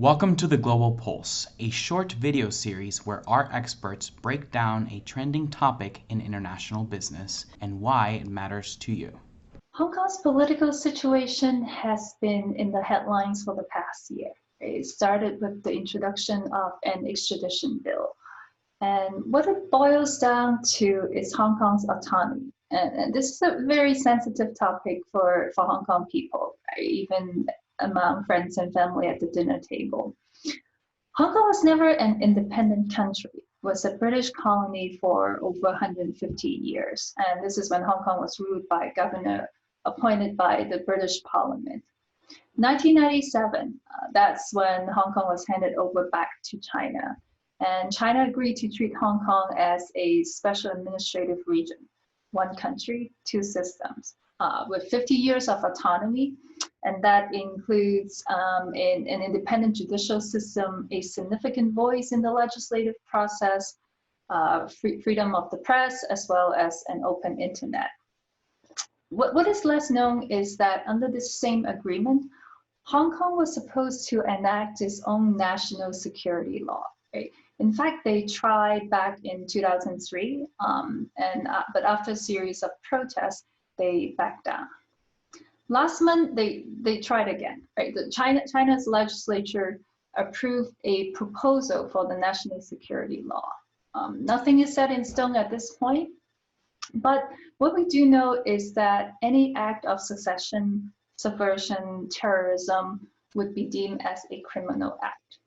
Welcome to the Global Pulse, a short video series where our experts break down a trending topic in international business and why it matters to you. Hong Kong's political situation has been in the headlines for the past year. It started with the introduction of an extradition bill. And what it boils down to is Hong Kong's autonomy. And this is a very sensitive topic for Hong Kong people, right? Even among friends and family at the dinner table. Hong Kong was never an independent country. It was a British colony for over 150 years. And this is when Hong Kong was ruled by a governor appointed by the British Parliament. 1997, that's when Hong Kong was handed over back to China. And China agreed to treat Hong Kong as a special administrative region, one country, two systems, with 50 years of autonomy. And that includes an independent judicial system, a significant voice in the legislative process, freedom of the press, as well as an open internet. What is less known is that under this same agreement, Hong Kong was supposed to enact its own national security law. Right? In fact, they tried back in 2003, but after a series of protests, they backed down. Last month, they tried again. Right? China's legislature approved a proposal for the national security law. Nothing is set in stone at this point. But what we do know is that any act of secession, subversion, terrorism would be deemed as a criminal act.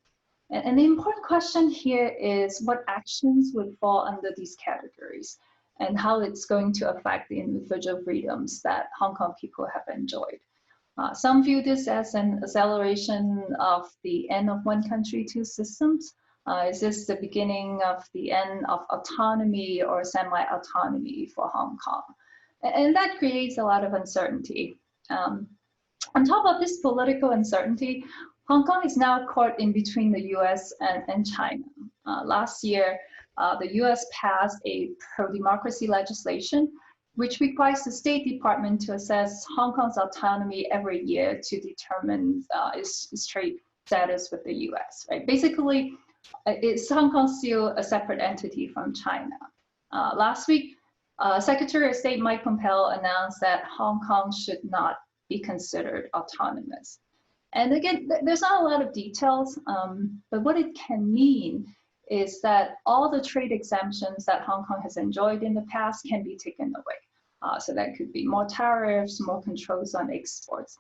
And the important question here is what actions would fall under these categories and how it's going to affect the individual freedoms that Hong Kong people have enjoyed. Some view this as an acceleration of the end of one country, two systems. Is this the beginning of the end of autonomy or semi-autonomy for Hong Kong? And that creates a lot of uncertainty. On top of this political uncertainty, Hong Kong is now caught in between the US and China. Last year, the US passed a pro-democracy legislation, which requires the State Department to assess Hong Kong's autonomy every year to determine its trade status with the US. Right? Basically, is Hong Kong still a separate entity from China? Last week, Secretary of State Mike Pompeo announced that Hong Kong should not be considered autonomous. And again, there's not a lot of details, but what it can mean is that all the trade exemptions that Hong Kong has enjoyed in the past can be taken away. So that could be more tariffs, more controls on exports.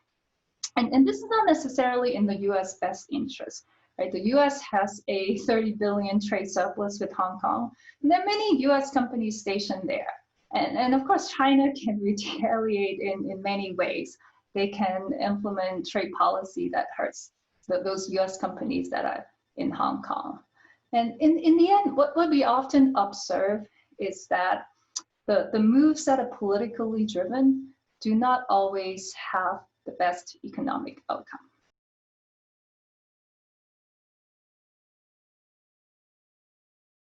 And this is not necessarily in the US best interest. Right, the U.S. has a $30 billion trade surplus with Hong Kong. And there are many U.S. companies stationed there. And of course, China can retaliate in many ways. They can implement trade policy that hurts those U.S. companies that are in Hong Kong. And in the end, what we often observe is that the moves that are politically driven do not always have the best economic outcome.